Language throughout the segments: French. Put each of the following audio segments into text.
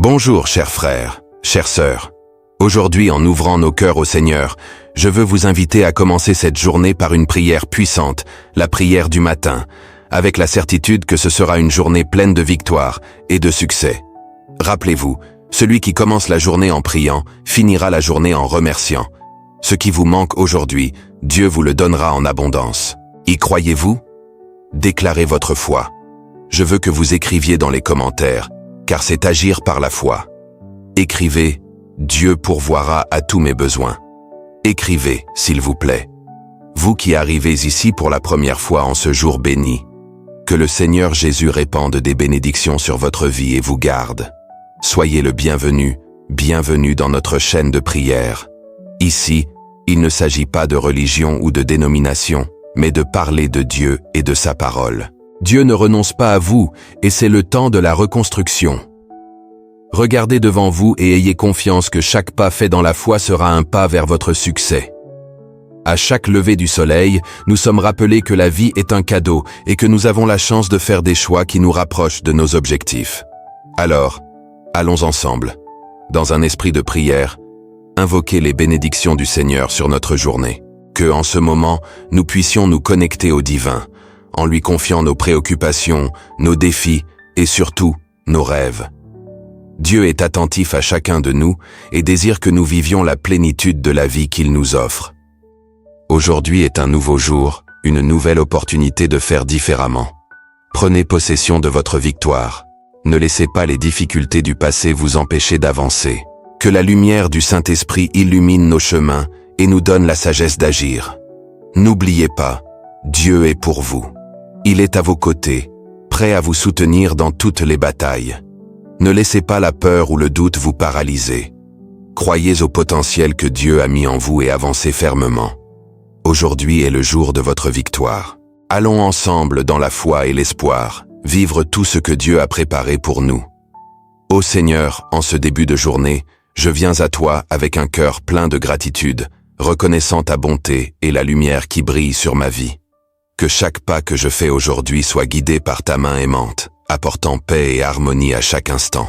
Bonjour, chers frères, chères sœurs. Aujourd'hui, en ouvrant nos cœurs au Seigneur, je veux vous inviter à commencer cette journée par une prière puissante, la prière du matin, avec la certitude que ce sera une journée pleine de victoire et de succès. Rappelez-vous, celui qui commence la journée en priant, finira la journée en remerciant. Ce qui vous manque aujourd'hui, Dieu vous le donnera en abondance. Y croyez-vous? Déclarez votre foi. Je veux que vous écriviez dans les commentaires, car c'est agir par la foi. Écrivez « Dieu pourvoira à tous mes besoins ». Écrivez, s'il vous plaît. Vous qui arrivez ici pour la première fois en ce jour béni, que le Seigneur Jésus répande des bénédictions sur votre vie et vous garde. Soyez le bienvenu, bienvenue dans notre chaîne de prière. Ici, il ne s'agit pas de religion ou de dénomination, mais de parler de Dieu et de sa parole. Dieu ne renonce pas à vous, et c'est le temps de la reconstruction. Regardez devant vous et ayez confiance que chaque pas fait dans la foi sera un pas vers votre succès. À chaque lever du soleil, nous sommes rappelés que la vie est un cadeau et que nous avons la chance de faire des choix qui nous rapprochent de nos objectifs. Alors, allons ensemble, dans un esprit de prière, invoquer les bénédictions du Seigneur sur notre journée. Que, en ce moment, nous puissions nous connecter au divin, en lui confiant nos préoccupations, nos défis et surtout nos rêves. Dieu est attentif à chacun de nous et désire que nous vivions la plénitude de la vie qu'il nous offre. Aujourd'hui est un nouveau jour, une nouvelle opportunité de faire différemment. Prenez possession de votre victoire. Ne laissez pas les difficultés du passé vous empêcher d'avancer. Que la lumière du Saint-Esprit illumine nos chemins et nous donne la sagesse d'agir. N'oubliez pas, Dieu est pour vous. Il est à vos côtés, prêt à vous soutenir dans toutes les batailles. Ne laissez pas la peur ou le doute vous paralyser. Croyez au potentiel que Dieu a mis en vous et avancez fermement. Aujourd'hui est le jour de votre victoire. Allons ensemble dans la foi et l'espoir, vivre tout ce que Dieu a préparé pour nous. Ô Seigneur, en ce début de journée, je viens à toi avec un cœur plein de gratitude, reconnaissant ta bonté et la lumière qui brille sur ma vie. Que chaque pas que je fais aujourd'hui soit guidé par ta main aimante, apportant paix et harmonie à chaque instant.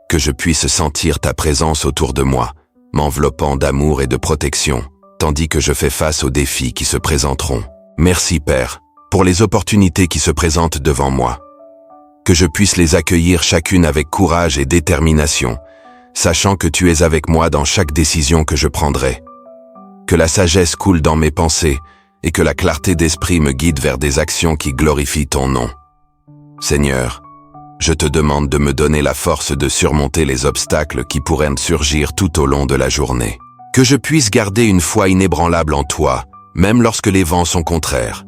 Que je puisse sentir ta présence autour de moi, m'enveloppant d'amour et de protection, tandis que je fais face aux défis qui se présenteront. Merci Père, pour les opportunités qui se présentent devant moi. Que je puisse les accueillir chacune avec courage et détermination, sachant que tu es avec moi dans chaque décision que je prendrai. Que la sagesse coule dans mes pensées et que la clarté d'esprit me guide vers des actions qui glorifient ton nom. Seigneur, je te demande de me donner la force de surmonter les obstacles qui pourraient surgir tout au long de la journée. Que je puisse garder une foi inébranlable en toi, même lorsque les vents sont contraires.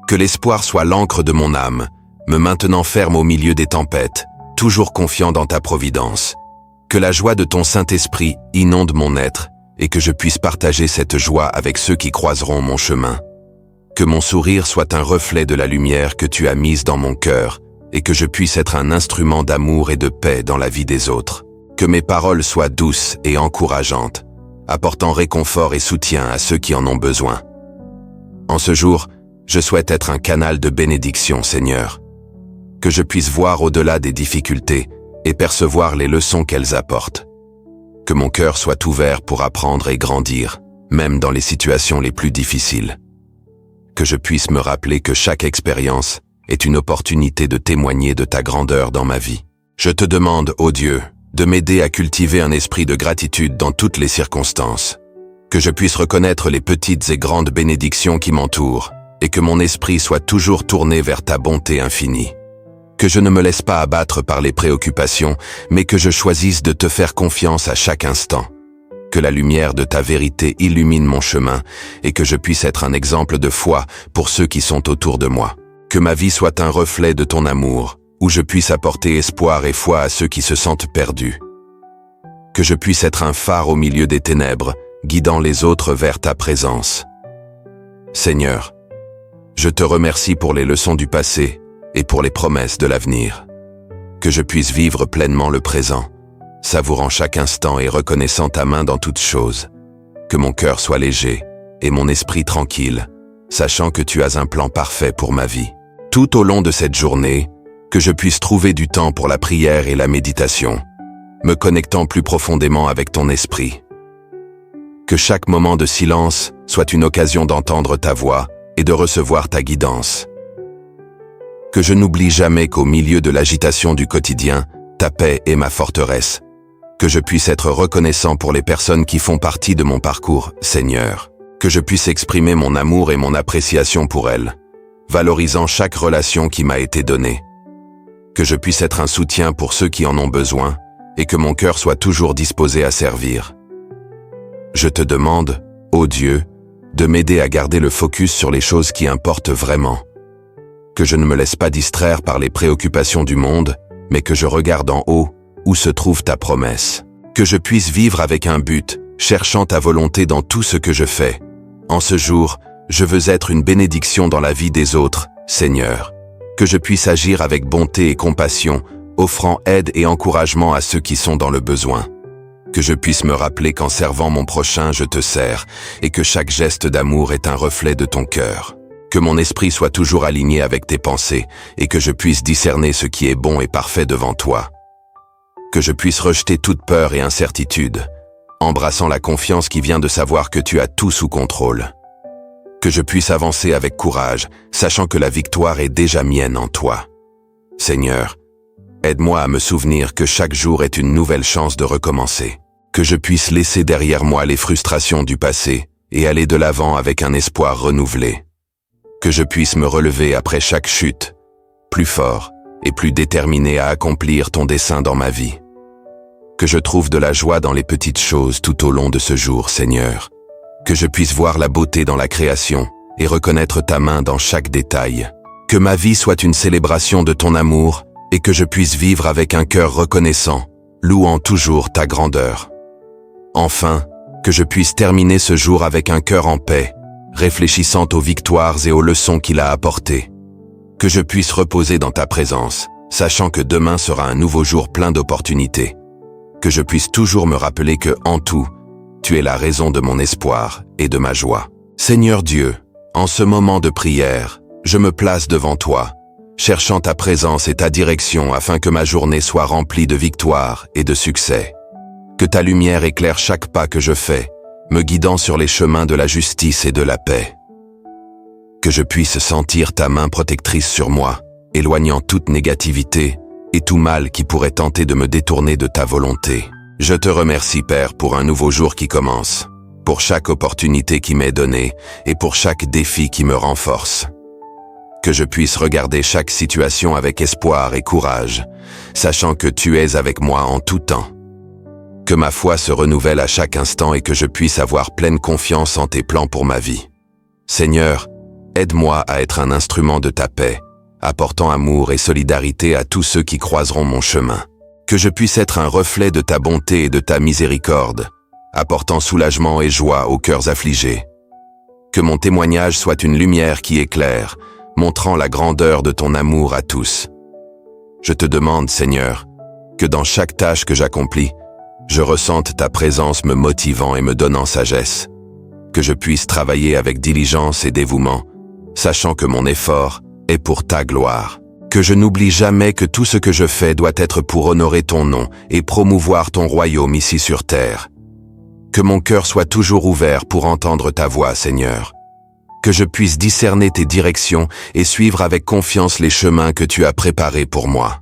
Que l'espoir soit l'encre de mon âme, me maintenant ferme au milieu des tempêtes, toujours confiant dans ta providence. Que la joie de ton Saint-Esprit inonde mon être et que je puisse partager cette joie avec ceux qui croiseront mon chemin. Que mon sourire soit un reflet de la lumière que tu as mise dans mon cœur et que je puisse être un instrument d'amour et de paix dans la vie des autres. Que mes paroles soient douces et encourageantes, apportant réconfort et soutien à ceux qui en ont besoin. En ce jour, je souhaite être un canal de bénédiction, Seigneur. Que je puisse voir au-delà des difficultés et percevoir les leçons qu'elles apportent. Que mon cœur soit ouvert pour apprendre et grandir, même dans les situations les plus difficiles. Que je puisse me rappeler que chaque expérience est une opportunité de témoigner de ta grandeur dans ma vie. Je te demande, ô Dieu, de m'aider à cultiver un esprit de gratitude dans toutes les circonstances. Que je puisse reconnaître les petites et grandes bénédictions qui m'entourent et que mon esprit soit toujours tourné vers ta bonté infinie. Que je ne me laisse pas abattre par les préoccupations, mais que je choisisse de te faire confiance à chaque instant. Que la lumière de ta vérité illumine mon chemin et que je puisse être un exemple de foi pour ceux qui sont autour de moi. Que ma vie soit un reflet de ton amour, où je puisse apporter espoir et foi à ceux qui se sentent perdus. Que je puisse être un phare au milieu des ténèbres, guidant les autres vers ta présence. Seigneur, je te remercie pour les leçons du passé et pour les promesses de l'avenir. Que je puisse vivre pleinement le présent, savourant chaque instant et reconnaissant ta main dans toutes choses. Que mon cœur soit léger et mon esprit tranquille, sachant que tu as un plan parfait pour ma vie. Tout au long de cette journée, que je puisse trouver du temps pour la prière et la méditation. me connectant plus profondément avec ton esprit. Que chaque moment de silence soit une occasion d'entendre ta voix et de recevoir ta guidance. Que je n'oublie jamais qu'au milieu de l'agitation du quotidien, ta paix est ma forteresse. Que je puisse être reconnaissant pour les personnes qui font partie de mon parcours, Seigneur. Que je puisse exprimer mon amour et mon appréciation pour elles, valorisant chaque relation qui m'a été donnée. Que je puisse être un soutien pour ceux qui en ont besoin et que mon cœur soit toujours disposé à servir. Je te demande, ô Dieu, de m'aider à garder le focus sur les choses qui importent vraiment. Que je ne me laisse pas distraire par les préoccupations du monde, mais que je regarde en haut, où se trouve ta promesse. Que je puisse vivre avec un but, cherchant ta volonté dans tout ce que je fais. En ce jour, je veux être une bénédiction dans la vie des autres, Seigneur. Que je puisse agir avec bonté et compassion, offrant aide et encouragement à ceux qui sont dans le besoin. Que je puisse me rappeler qu'en servant mon prochain, je te sers, et que chaque geste d'amour est un reflet de ton cœur. Que mon esprit soit toujours aligné avec tes pensées, et que je puisse discerner ce qui est bon et parfait devant toi. Que je puisse rejeter toute peur et incertitude, embrassant la confiance qui vient de savoir que tu as tout sous contrôle. Que je puisse avancer avec courage, sachant que la victoire est déjà mienne en toi. Seigneur, aide-moi à me souvenir que chaque jour est une nouvelle chance de recommencer. Que je puisse laisser derrière moi les frustrations du passé et aller de l'avant avec un espoir renouvelé. Que je puisse me relever après chaque chute, plus fort et plus déterminé à accomplir ton dessein dans ma vie. Que je trouve de la joie dans les petites choses tout au long de ce jour, Seigneur. Que je puisse voir la beauté dans la création et reconnaître ta main dans chaque détail. Que ma vie soit une célébration de ton amour et que je puisse vivre avec un cœur reconnaissant, louant toujours ta grandeur. Enfin, que je puisse terminer ce jour avec un cœur en paix, réfléchissant aux victoires et aux leçons qu'il a apportées. Que je puisse reposer dans ta présence, sachant que demain sera un nouveau jour plein d'opportunités. Que je puisse toujours me rappeler que, en tout, tu es la raison de mon espoir et de ma joie. Seigneur Dieu, en ce moment de prière, je me place devant toi, cherchant ta présence et ta direction afin que ma journée soit remplie de victoires et de succès. Que ta lumière éclaire chaque pas que je fais, me guidant sur les chemins de la justice et de la paix. Que je puisse sentir ta main protectrice sur moi, éloignant toute négativité et tout mal qui pourrait tenter de me détourner de ta volonté. Je te remercie, Père, pour un nouveau jour qui commence, pour chaque opportunité qui m'est donnée et pour chaque défi qui me renforce. Que je puisse regarder chaque situation avec espoir et courage, sachant que tu es avec moi en tout temps. Que ma foi se renouvelle à chaque instant et que je puisse avoir pleine confiance en tes plans pour ma vie. Seigneur, aide-moi à être un instrument de ta paix, apportant amour et solidarité à tous ceux qui croiseront mon chemin. Que je puisse être un reflet de ta bonté et de ta miséricorde, apportant soulagement et joie aux cœurs affligés. Que mon témoignage soit une lumière qui éclaire, montrant la grandeur de ton amour à tous. Je te demande, Seigneur, que dans chaque tâche que j'accomplis, je ressente ta présence me motivant et me donnant sagesse. Que je puisse travailler avec diligence et dévouement, sachant que mon effort est pour ta gloire. Que je n'oublie jamais que tout ce que je fais doit être pour honorer ton nom et promouvoir ton royaume ici sur terre. Que mon cœur soit toujours ouvert pour entendre ta voix, Seigneur. Que je puisse discerner tes directions et suivre avec confiance les chemins que tu as préparés pour moi.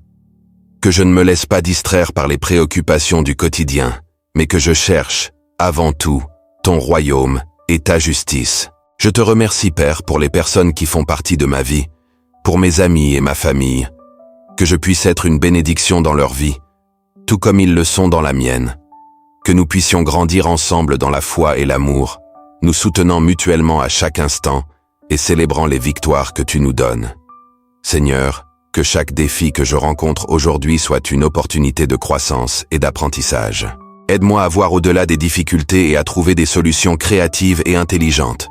Que je ne me laisse pas distraire par les préoccupations du quotidien, mais que je cherche, avant tout, ton royaume et ta justice. Je te remercie, Père, pour les personnes qui font partie de ma vie, pour mes amis et ma famille, que je puisse être une bénédiction dans leur vie, tout comme ils le sont dans la mienne. Que nous puissions grandir ensemble dans la foi et l'amour, nous soutenant mutuellement à chaque instant et célébrant les victoires que tu nous donnes. Seigneur, que chaque défi que je rencontre aujourd'hui soit une opportunité de croissance et d'apprentissage. Aide-moi à voir au-delà des difficultés et à trouver des solutions créatives et intelligentes.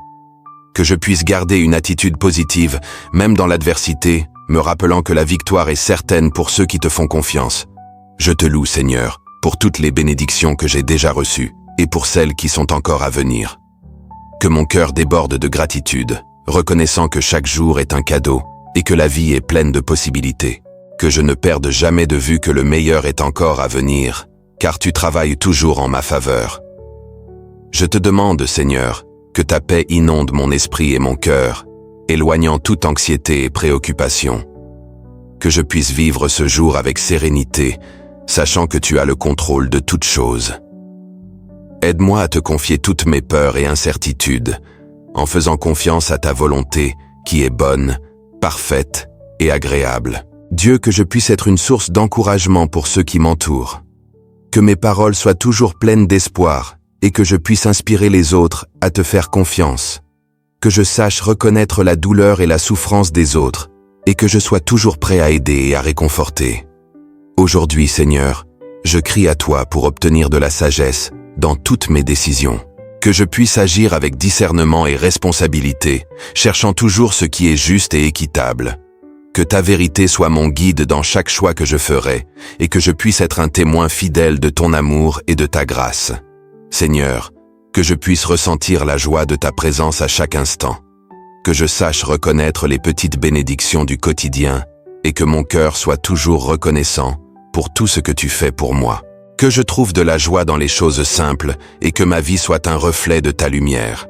Que je puisse garder une attitude positive, même dans l'adversité, me rappelant que la victoire est certaine pour ceux qui te font confiance. Je te loue, Seigneur, pour toutes les bénédictions que j'ai déjà reçues et pour celles qui sont encore à venir. Que mon cœur déborde de gratitude, reconnaissant que chaque jour est un cadeau et que la vie est pleine de possibilités. Que je ne perde jamais de vue que le meilleur est encore à venir car tu travailles toujours en ma faveur. Je te demande, Seigneur, que ta paix inonde mon esprit et mon cœur, éloignant toute anxiété et préoccupation. Que je puisse vivre ce jour avec sérénité, sachant que tu as le contrôle de toutes choses. Aide-moi à te confier toutes mes peurs et incertitudes, en faisant confiance à ta volonté qui est bonne, parfaite et agréable. Dieu, que je puisse être une source d'encouragement pour ceux qui m'entourent. Que mes paroles soient toujours pleines d'espoir et que je puisse inspirer les autres à te faire confiance. Que je sache reconnaître la douleur et la souffrance des autres et que je sois toujours prêt à aider et à réconforter. Aujourd'hui, Seigneur, je crie à toi pour obtenir de la sagesse dans toutes mes décisions. Que je puisse agir avec discernement et responsabilité, cherchant toujours ce qui est juste et équitable. Que ta vérité soit mon guide dans chaque choix que je ferai, et que je puisse être un témoin fidèle de ton amour et de ta grâce. Seigneur, que je puisse ressentir la joie de ta présence à chaque instant. Que je sache reconnaître les petites bénédictions du quotidien, et que mon cœur soit toujours reconnaissant pour tout ce que tu fais pour moi. Que je trouve de la joie dans les choses simples, et que ma vie soit un reflet de ta lumière.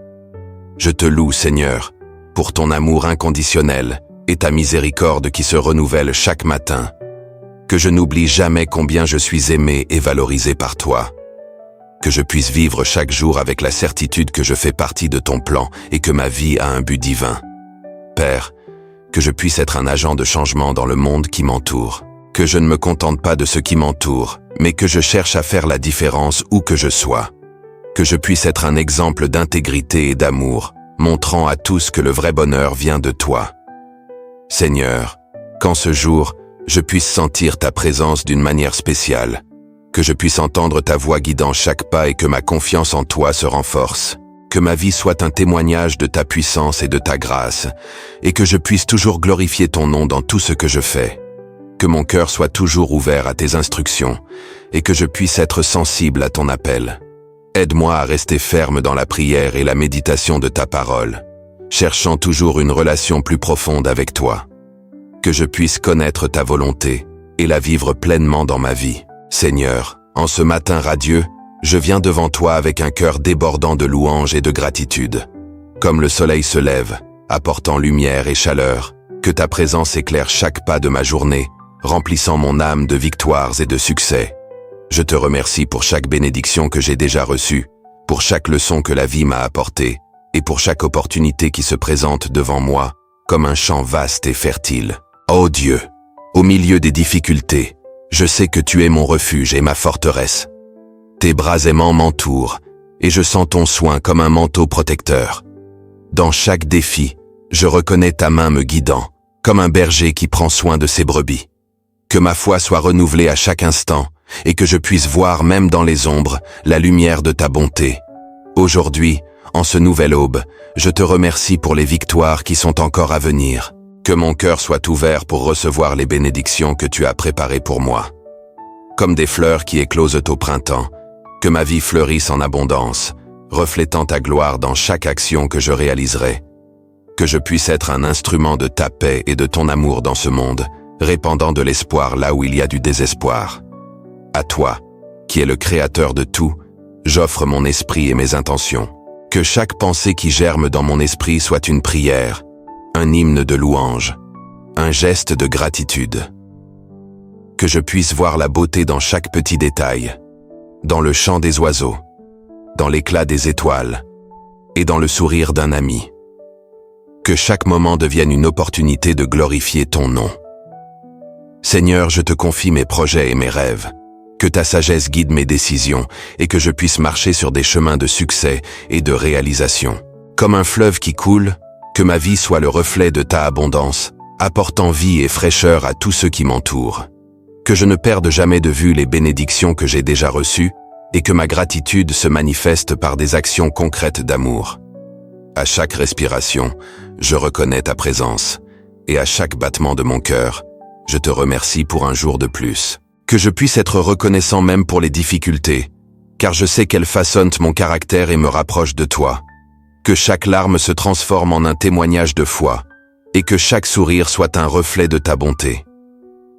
Je te loue, Seigneur, pour ton amour inconditionnel, et ta miséricorde qui se renouvelle chaque matin. Que je n'oublie jamais combien je suis aimé et valorisé par toi. Que je puisse vivre chaque jour avec la certitude que je fais partie de ton plan et que ma vie a un but divin. Père, que je puisse être un agent de changement dans le monde qui m'entoure. Que je ne me contente pas de ce qui m'entoure, mais que je cherche à faire la différence où que je sois. Que je puisse être un exemple d'intégrité et d'amour, montrant à tous que le vrai bonheur vient de toi. Seigneur, qu'en ce jour, je puisse sentir ta présence d'une manière spéciale, que je puisse entendre ta voix guidant chaque pas et que ma confiance en toi se renforce, que ma vie soit un témoignage de ta puissance et de ta grâce, et que je puisse toujours glorifier ton nom dans tout ce que je fais, que mon cœur soit toujours ouvert à tes instructions, et que je puisse être sensible à ton appel. Aide-moi à rester ferme dans la prière et la méditation de ta parole, cherchant toujours une relation plus profonde avec toi. Que je puisse connaître ta volonté et la vivre pleinement dans ma vie. Seigneur, en ce matin radieux, je viens devant toi avec un cœur débordant de louanges et de gratitude. Comme le soleil se lève, apportant lumière et chaleur, que ta présence éclaire chaque pas de ma journée, remplissant mon âme de victoires et de succès. Je te remercie pour chaque bénédiction que j'ai déjà reçue, pour chaque leçon que la vie m'a apportée, et pour chaque opportunité qui se présente devant moi, comme un champ vaste et fertile. Ô Dieu, au milieu des difficultés, je sais que tu es mon refuge et ma forteresse. Tes bras aimants m'entourent, et je sens ton soin comme un manteau protecteur. Dans chaque défi, je reconnais ta main me guidant, comme un berger qui prend soin de ses brebis. Que ma foi soit renouvelée à chaque instant, et que je puisse voir même dans les ombres la lumière de ta bonté. Aujourd'hui, en ce nouvel aube, je te remercie pour les victoires qui sont encore à venir. Que mon cœur soit ouvert pour recevoir les bénédictions que tu as préparées pour moi. Comme des fleurs qui éclosent au printemps, que ma vie fleurisse en abondance, reflétant ta gloire dans chaque action que je réaliserai. Que je puisse être un instrument de ta paix et de ton amour dans ce monde, répandant de l'espoir là où il y a du désespoir. À toi, qui es le créateur de tout, j'offre mon esprit et mes intentions. Que chaque pensée qui germe dans mon esprit soit une prière, un hymne de louange, un geste de gratitude. Que je puisse voir la beauté dans chaque petit détail, dans le chant des oiseaux, dans l'éclat des étoiles et dans le sourire d'un ami. Que chaque moment devienne une opportunité de glorifier ton nom. Seigneur, je te confie mes projets et mes rêves. Que ta sagesse guide mes décisions et que je puisse marcher sur des chemins de succès et de réalisation. Comme un fleuve qui coule, que ma vie soit le reflet de ta abondance, apportant vie et fraîcheur à tous ceux qui m'entourent. Que je ne perde jamais de vue les bénédictions que j'ai déjà reçues et que ma gratitude se manifeste par des actions concrètes d'amour. À chaque respiration, je reconnais ta présence et à chaque battement de mon cœur, je te remercie pour un jour de plus. Que je puisse être reconnaissant même pour les difficultés, car je sais qu'elles façonnent mon caractère et me rapprochent de toi. Que chaque larme se transforme en un témoignage de foi, et que chaque sourire soit un reflet de ta bonté.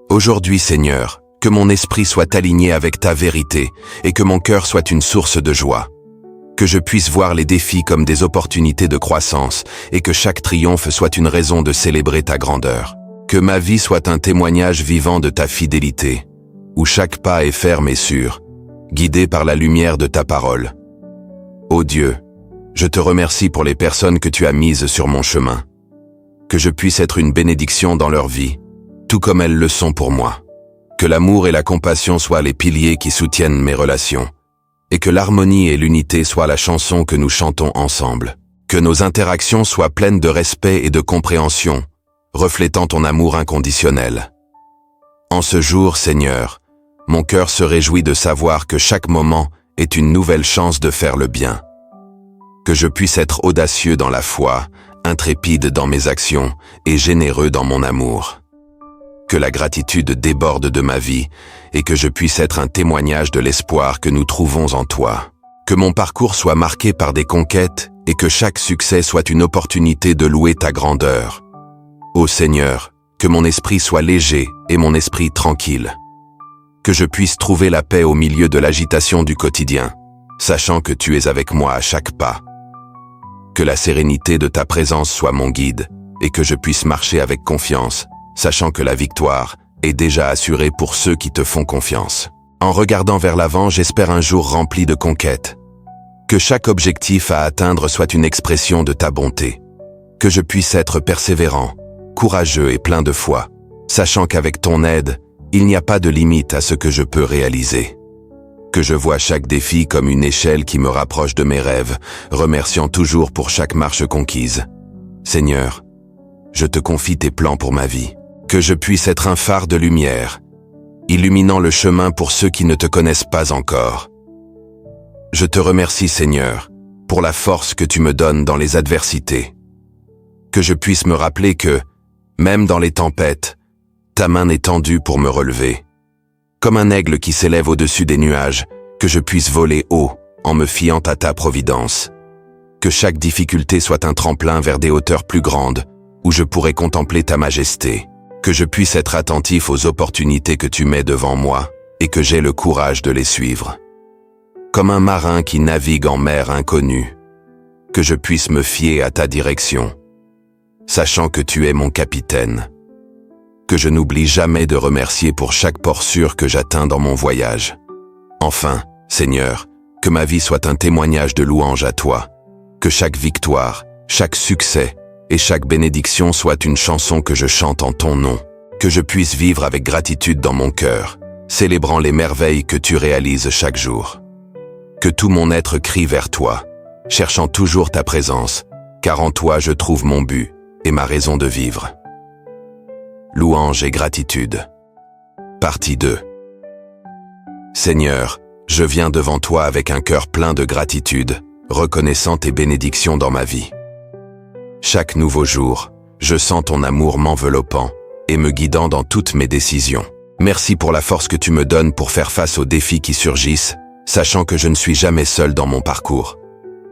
Aujourd'hui, Seigneur, Que mon esprit soit aligné avec ta vérité et que mon cœur soit une source de joie. Que je puisse voir les défis comme des opportunités de croissance et que chaque triomphe soit une raison de célébrer ta grandeur. Que ma vie soit un témoignage vivant de ta fidélité, où chaque pas est ferme et sûr, guidé par la lumière de ta parole. Ô Dieu, je te remercie pour les personnes que tu as mises sur mon chemin. Que je puisse être une bénédiction dans leur vie, tout comme elles le sont pour moi. Que l'amour et la compassion soient les piliers qui soutiennent mes relations, et que l'harmonie et l'unité soient la chanson que nous chantons ensemble. Que nos interactions soient pleines de respect et de compréhension, reflétant ton amour inconditionnel. En ce jour, Seigneur, mon cœur se réjouit de savoir que chaque moment est une nouvelle chance de faire le bien. Que je puisse être audacieux dans la foi, intrépide dans mes actions et généreux dans mon amour. Que la gratitude déborde de ma vie et que je puisse être un témoignage de l'espoir que nous trouvons en toi. Que mon parcours soit marqué par des conquêtes et que chaque succès soit une opportunité de louer ta grandeur. Ô Seigneur, que mon esprit soit léger et mon esprit tranquille. Que je puisse trouver la paix au milieu de l'agitation du quotidien, sachant que tu es avec moi à chaque pas. Que la sérénité de ta présence soit mon guide et que je puisse marcher avec confiance, sachant que la victoire est déjà assurée pour ceux qui te font confiance. En regardant vers l'avant, j'espère un jour rempli de conquêtes. Que chaque objectif à atteindre soit une expression de ta bonté. Que je puisse être persévérant, courageux et plein de foi, sachant qu'avec ton aide, il n'y a pas de limite à ce que je peux réaliser. Que je vois chaque défi comme une échelle qui me rapproche de mes rêves, remerciant toujours pour chaque marche conquise. Seigneur, je te confie tes plans pour ma vie. Que je puisse être un phare de lumière, illuminant le chemin pour ceux qui ne te connaissent pas encore. Je te remercie, Seigneur, pour la force que tu me donnes dans les adversités. Que je puisse me rappeler que, même dans les tempêtes, ta main est tendue pour me relever. Comme un aigle qui s'élève au-dessus des nuages, que je puisse voler haut en me fiant à ta providence. Que chaque difficulté soit un tremplin vers des hauteurs plus grandes, où je pourrai contempler ta majesté. Que je puisse être attentif aux opportunités que tu mets devant moi et que j'ai le courage de les suivre. Comme un marin qui navigue en mer inconnue, que je puisse me fier à ta direction, sachant que tu es mon capitaine. Que je n'oublie jamais de remercier pour chaque port sûr que j'atteins dans mon voyage. Enfin, Seigneur, que ma vie soit un témoignage de louange à toi. Que chaque victoire, chaque succès et chaque bénédiction soit une chanson que je chante en ton nom. Que je puisse vivre avec gratitude dans mon cœur, célébrant les merveilles que tu réalises chaque jour. Que tout mon être crie vers toi, cherchant toujours ta présence, car en toi je trouve mon but et ma raison de vivre. Louange et gratitude. Partie 2. Seigneur, je viens devant toi avec un cœur plein de gratitude, reconnaissant tes bénédictions dans ma vie. Chaque nouveau jour, je sens ton amour m'enveloppant et me guidant dans toutes mes décisions. Merci pour la force que tu me donnes pour faire face aux défis qui surgissent, sachant que je ne suis jamais seul dans mon parcours.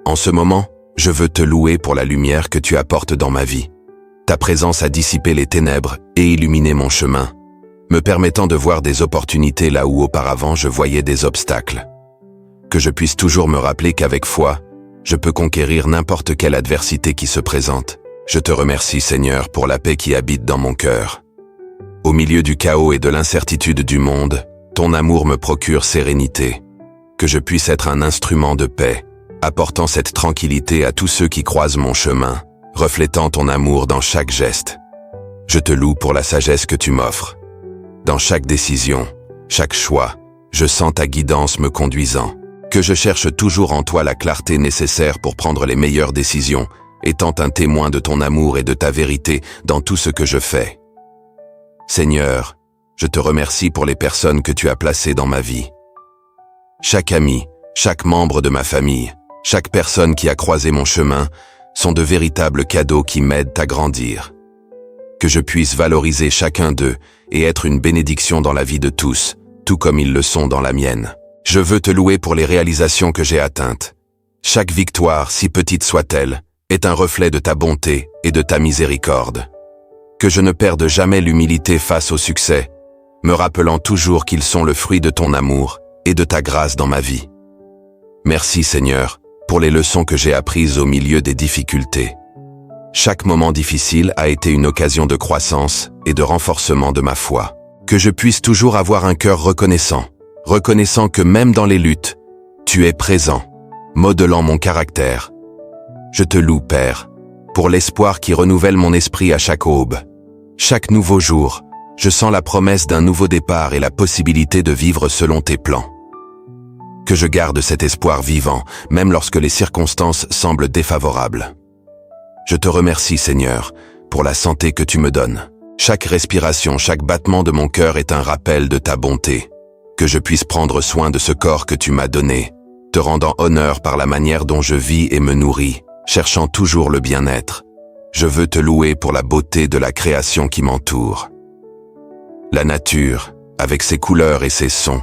En ce moment, je veux te louer pour la lumière que tu apportes dans ma vie. Ta présence a dissipé les ténèbres et illuminé mon chemin, me permettant de voir des opportunités là où auparavant je voyais des obstacles. Que je puisse toujours me rappeler qu'avec foi, je peux conquérir n'importe quelle adversité qui se présente. Je te remercie, Seigneur, pour la paix qui habite dans mon cœur. Au milieu du chaos et de l'incertitude du monde, ton amour me procure sérénité. Que je puisse être un instrument de paix, apportant cette tranquillité à tous ceux qui croisent mon chemin, reflétant ton amour dans chaque geste. Je te loue pour la sagesse que tu m'offres. Dans chaque décision, chaque choix, je sens ta guidance me conduisant. Que je cherche toujours en toi la clarté nécessaire pour prendre les meilleures décisions, étant un témoin de ton amour et de ta vérité dans tout ce que je fais. Seigneur, je te remercie pour les personnes que tu as placées dans ma vie. Chaque ami, chaque membre de ma famille, chaque personne qui a croisé mon chemin sont de véritables cadeaux qui m'aident à grandir. Que je puisse valoriser chacun d'eux et être une bénédiction dans la vie de tous, tout comme ils le sont dans la mienne. Je veux te louer pour les réalisations que j'ai atteintes. Chaque victoire, si petite soit-elle, est un reflet de ta bonté et de ta miséricorde. Que je ne perde jamais l'humilité face au succès, me rappelant toujours qu'ils sont le fruit de ton amour et de ta grâce dans ma vie. Merci Seigneur, pour les leçons que j'ai apprises au milieu des difficultés. Chaque moment difficile a été une occasion de croissance et de renforcement de ma foi. Que je puisse toujours avoir un cœur reconnaissant que même dans les luttes, tu es présent, modelant mon caractère. Je te loue, Père, pour l'espoir qui renouvelle mon esprit à chaque aube. Chaque nouveau jour, je sens la promesse d'un nouveau départ et la possibilité de vivre selon tes plans. Que je garde cet espoir vivant, même lorsque les circonstances semblent défavorables. Je te remercie, Seigneur, pour la santé que tu me donnes. Chaque respiration, chaque battement de mon cœur est un rappel de ta bonté. Que je puisse prendre soin de ce corps que tu m'as donné, te rendant honneur par la manière dont je vis et me nourris, cherchant toujours le bien-être. Je veux te louer pour la beauté de la création qui m'entoure. La nature, avec ses couleurs et ses sons,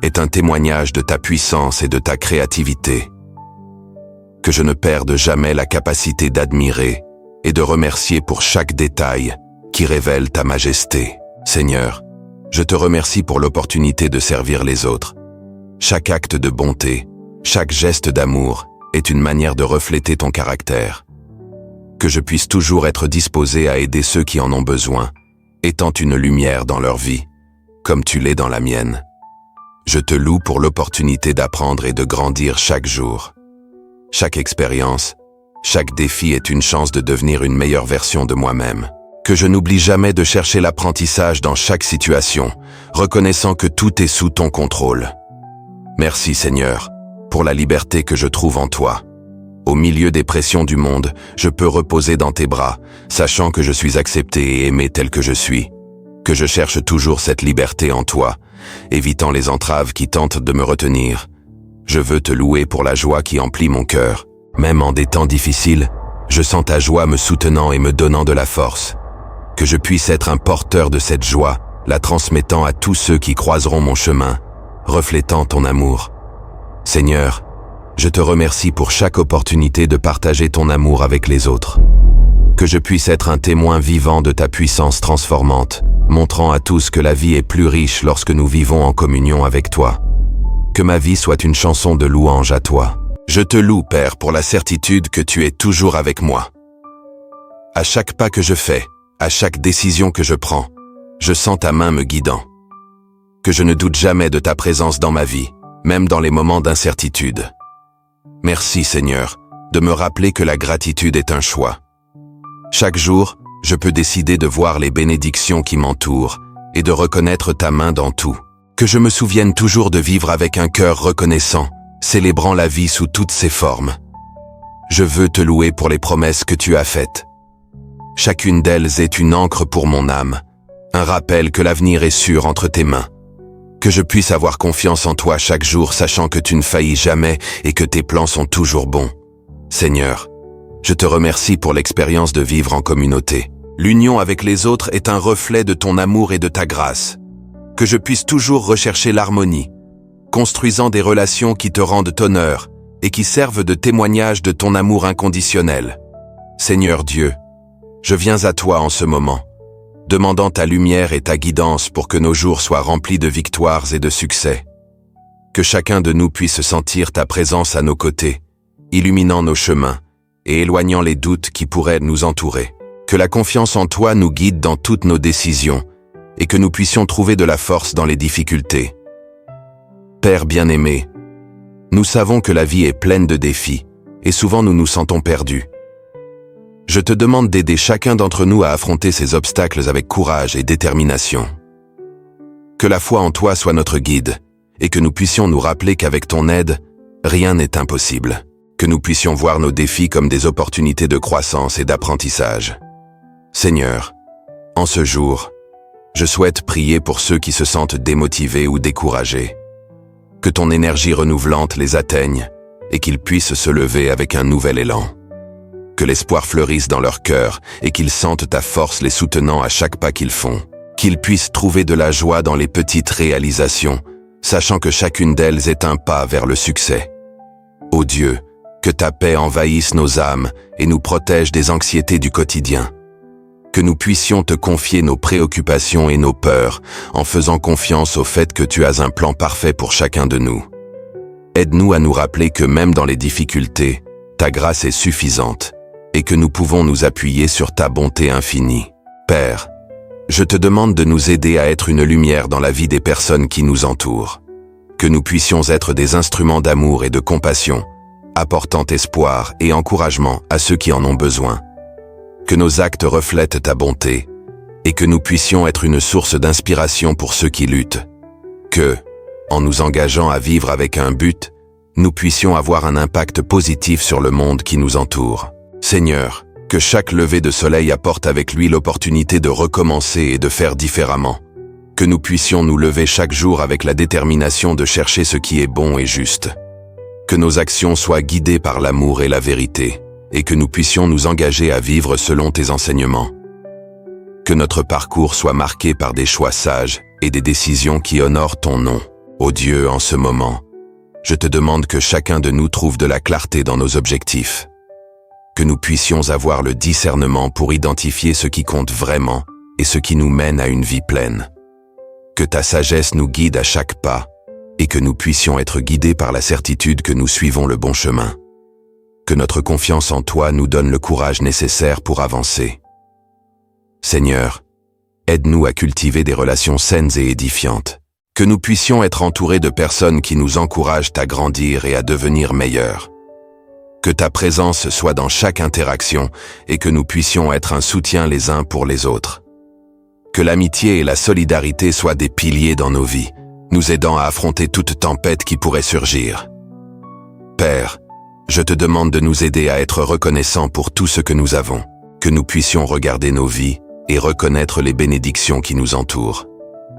est un témoignage de ta puissance et de ta créativité. Que je ne perde jamais la capacité d'admirer et de remercier pour chaque détail qui révèle ta majesté. Seigneur, je te remercie pour l'opportunité de servir les autres. Chaque acte de bonté, chaque geste d'amour est une manière de refléter ton caractère. Que je puisse toujours être disposé à aider ceux qui en ont besoin, étant une lumière dans leur vie, comme tu l'es dans la mienne. Je te loue pour l'opportunité d'apprendre et de grandir chaque jour. Chaque expérience, chaque défi est une chance de devenir une meilleure version de moi-même. Que je n'oublie jamais de chercher l'apprentissage dans chaque situation, reconnaissant que tout est sous ton contrôle. Merci Seigneur, pour la liberté que je trouve en toi. Au milieu des pressions du monde, je peux reposer dans tes bras, sachant que je suis accepté et aimé tel que je suis. Que je cherche toujours cette liberté en toi, évitant les entraves qui tentent de me retenir. Je veux te louer pour la joie qui emplit mon cœur. Même en des temps difficiles, je sens ta joie me soutenant et me donnant de la force. Que je puisse être un porteur de cette joie, la transmettant à tous ceux qui croiseront mon chemin, reflétant ton amour. Seigneur, je te remercie pour chaque opportunité de partager ton amour avec les autres. Que je puisse être un témoin vivant de ta puissance transformante, montrant à tous que la vie est plus riche lorsque nous vivons en communion avec toi. Que ma vie soit une chanson de louange à toi. Je te loue, Père, pour la certitude que tu es toujours avec moi. À chaque pas que je fais, à chaque décision que je prends, je sens ta main me guidant. Que je ne doute jamais de ta présence dans ma vie, même dans les moments d'incertitude. Merci Seigneur, de me rappeler que la gratitude est un choix. Chaque jour, je peux décider de voir les bénédictions qui m'entourent et de reconnaître ta main dans tout. Que je me souvienne toujours de vivre avec un cœur reconnaissant, célébrant la vie sous toutes ses formes. Je veux te louer pour les promesses que tu as faites. Chacune d'elles est une encre pour mon âme, un rappel que l'avenir est sûr entre tes mains. Que je puisse avoir confiance en toi chaque jour, sachant que tu ne faillis jamais et que tes plans sont toujours bons. Seigneur, je te remercie pour l'expérience de vivre en communauté. L'union avec les autres est un reflet de ton amour et de ta grâce. Que je puisse toujours rechercher l'harmonie, construisant des relations qui te rendent honneur et qui servent de témoignage de ton amour inconditionnel. Seigneur Dieu, je viens à toi en ce moment, demandant ta lumière et ta guidance pour que nos jours soient remplis de victoires et de succès. Que chacun de nous puisse sentir ta présence à nos côtés, illuminant nos chemins et éloignant les doutes qui pourraient nous entourer. Que la confiance en toi nous guide dans toutes nos décisions et que nous puissions trouver de la force dans les difficultés. Père bien-aimé, nous savons que la vie est pleine de défis et souvent nous nous sentons perdus. Je te demande d'aider chacun d'entre nous à affronter ces obstacles avec courage et détermination. Que la foi en toi soit notre guide et que nous puissions nous rappeler qu'avec ton aide, rien n'est impossible. Que nous puissions voir nos défis comme des opportunités de croissance et d'apprentissage. Seigneur, en ce jour, je souhaite prier pour ceux qui se sentent démotivés ou découragés. Que ton énergie renouvelante les atteigne et qu'ils puissent se lever avec un nouvel élan. Que l'espoir fleurisse dans leur cœur et qu'ils sentent ta force les soutenant à chaque pas qu'ils font. Qu'ils puissent trouver de la joie dans les petites réalisations, sachant que chacune d'elles est un pas vers le succès. Ô Dieu, que ta paix envahisse nos âmes et nous protège des anxiétés du quotidien. Que nous puissions te confier nos préoccupations et nos peurs, en faisant confiance au fait que tu as un plan parfait pour chacun de nous. Aide-nous à nous rappeler que même dans les difficultés, ta grâce est suffisante, et que nous pouvons nous appuyer sur ta bonté infinie. Père, je te demande de nous aider à être une lumière dans la vie des personnes qui nous entourent. Que nous puissions être des instruments d'amour et de compassion, apportant espoir et encouragement à ceux qui en ont besoin. Que nos actes reflètent ta bonté, et que nous puissions être une source d'inspiration pour ceux qui luttent. Que, en nous engageant à vivre avec un but, nous puissions avoir un impact positif sur le monde qui nous entoure. Seigneur, que chaque lever de soleil apporte avec lui l'opportunité de recommencer et de faire différemment. Que nous puissions nous lever chaque jour avec la détermination de chercher ce qui est bon et juste. Que nos actions soient guidées par l'amour et la vérité, et que nous puissions nous engager à vivre selon tes enseignements. Que notre parcours soit marqué par des choix sages et des décisions qui honorent ton nom. Ô Dieu, en ce moment, je te demande que chacun de nous trouve de la clarté dans nos objectifs. Que nous puissions avoir le discernement pour identifier ce qui compte vraiment et ce qui nous mène à une vie pleine. Que ta sagesse nous guide à chaque pas et que nous puissions être guidés par la certitude que nous suivons le bon chemin. Que notre confiance en toi nous donne le courage nécessaire pour avancer. Seigneur, aide-nous à cultiver des relations saines et édifiantes. Que nous puissions être entourés de personnes qui nous encouragent à grandir et à devenir meilleurs. Que ta présence soit dans chaque interaction et que nous puissions être un soutien les uns pour les autres. Que l'amitié et la solidarité soient des piliers dans nos vies, nous aidant à affronter toute tempête qui pourrait surgir. Père, je te demande de nous aider à être reconnaissants pour tout ce que nous avons, que nous puissions regarder nos vies et reconnaître les bénédictions qui nous entourent.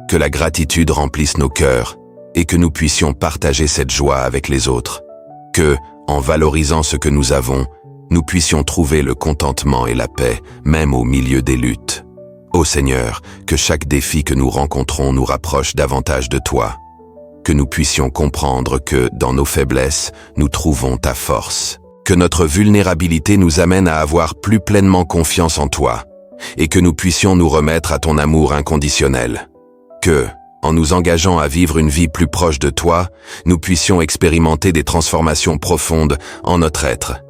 Que la gratitude remplisse nos cœurs et que nous puissions partager cette joie avec les autres. Que, en valorisant ce que nous avons, nous puissions trouver le contentement et la paix, même au milieu des luttes. Ô Seigneur, que chaque défi que nous rencontrons nous rapproche davantage de toi. Que nous puissions comprendre que, dans nos faiblesses, nous trouvons ta force. Que notre vulnérabilité nous amène à avoir plus pleinement confiance en toi, et que nous puissions nous remettre à ton amour inconditionnel. Que, en nous engageant à vivre une vie plus proche de toi, nous puissions expérimenter des transformations profondes en notre être.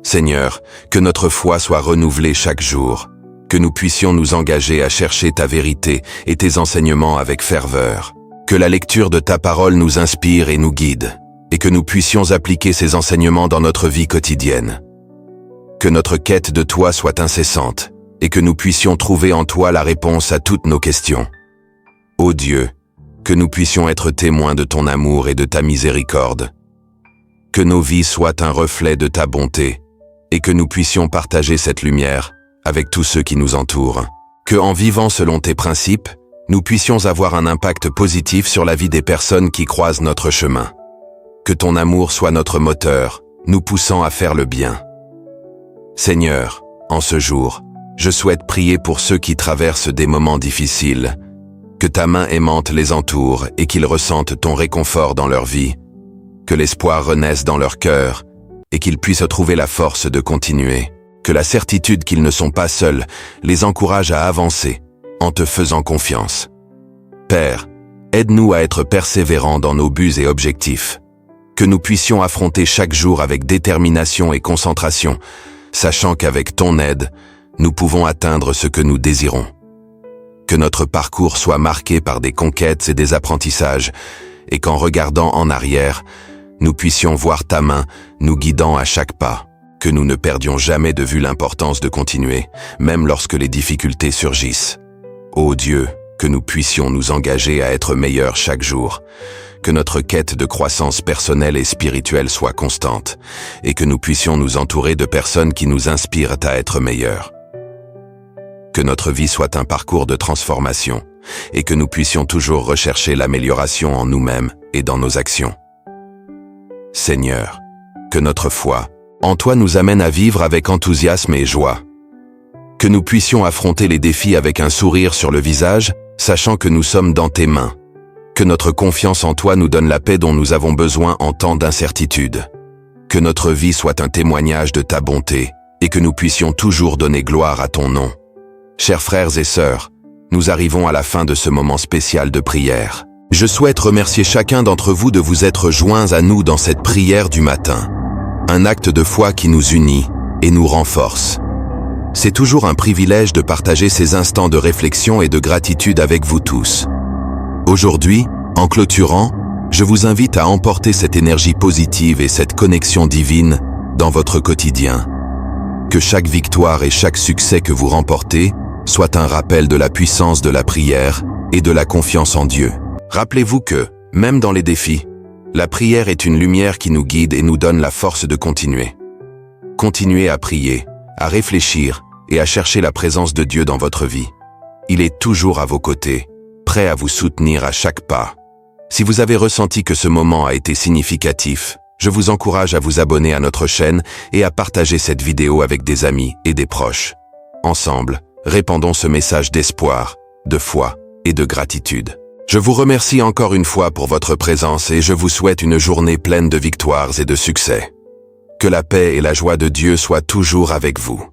Seigneur, que notre foi soit renouvelée chaque jour, que nous puissions nous engager à chercher ta vérité et tes enseignements avec ferveur, que la lecture de ta parole nous inspire et nous guide, et que nous puissions appliquer ces enseignements dans notre vie quotidienne. Que notre quête de toi soit incessante, et que nous puissions trouver en toi la réponse à toutes nos questions. Ô Dieu, que nous puissions être témoins de ton amour et de ta miséricorde. Que nos vies soient un reflet de ta bonté, et que nous puissions partager cette lumière avec tous ceux qui nous entourent. Que, en vivant selon tes principes, nous puissions avoir un impact positif sur la vie des personnes qui croisent notre chemin. Que ton amour soit notre moteur, nous poussant à faire le bien. Seigneur, en ce jour, je souhaite prier pour ceux qui traversent des moments difficiles. Que ta main aimante les entoure et qu'ils ressentent ton réconfort dans leur vie. Que l'espoir renaisse dans leur cœur et qu'ils puissent trouver la force de continuer. Que la certitude qu'ils ne sont pas seuls les encourage à avancer en te faisant confiance. Père, aide-nous à être persévérants dans nos buts et objectifs. Que nous puissions affronter chaque jour avec détermination et concentration, sachant qu'avec ton aide, nous pouvons atteindre ce que nous désirons. Que notre parcours soit marqué par des conquêtes et des apprentissages, et qu'en regardant en arrière, nous puissions voir ta main nous guidant à chaque pas. Que nous ne perdions jamais de vue l'importance de continuer, même lorsque les difficultés surgissent. Ô Dieu, que nous puissions nous engager à être meilleurs chaque jour, que notre quête de croissance personnelle et spirituelle soit constante, et que nous puissions nous entourer de personnes qui nous inspirent à être meilleurs. Que notre vie soit un parcours de transformation, et que nous puissions toujours rechercher l'amélioration en nous-mêmes et dans nos actions. Seigneur, que notre foi en toi nous amène à vivre avec enthousiasme et joie. Que nous puissions affronter les défis avec un sourire sur le visage, sachant que nous sommes dans tes mains. Que notre confiance en toi nous donne la paix dont nous avons besoin en temps d'incertitude. Que notre vie soit un témoignage de ta bonté, et que nous puissions toujours donner gloire à ton nom. Chers frères et sœurs, nous arrivons à la fin de ce moment spécial de prière. Je souhaite remercier chacun d'entre vous de vous être joints à nous dans cette prière du matin. Un acte de foi qui nous unit et nous renforce. C'est toujours un privilège de partager ces instants de réflexion et de gratitude avec vous tous. Aujourd'hui, en clôturant, je vous invite à emporter cette énergie positive et cette connexion divine dans votre quotidien. Que chaque victoire et chaque succès que vous remportez soit un rappel de la puissance de la prière et de la confiance en Dieu. Rappelez-vous que, même dans les défis, la prière est une lumière qui nous guide et nous donne la force de continuer. Continuez à prier, à réfléchir et à chercher la présence de Dieu dans votre vie. Il est toujours à vos côtés, prêt à vous soutenir à chaque pas. Si vous avez ressenti que ce moment a été significatif, je vous encourage à vous abonner à notre chaîne et à partager cette vidéo avec des amis et des proches. Ensemble, répandons ce message d'espoir, de foi et de gratitude. Je vous remercie encore une fois pour votre présence et je vous souhaite une journée pleine de victoires et de succès. Que la paix et la joie de Dieu soient toujours avec vous.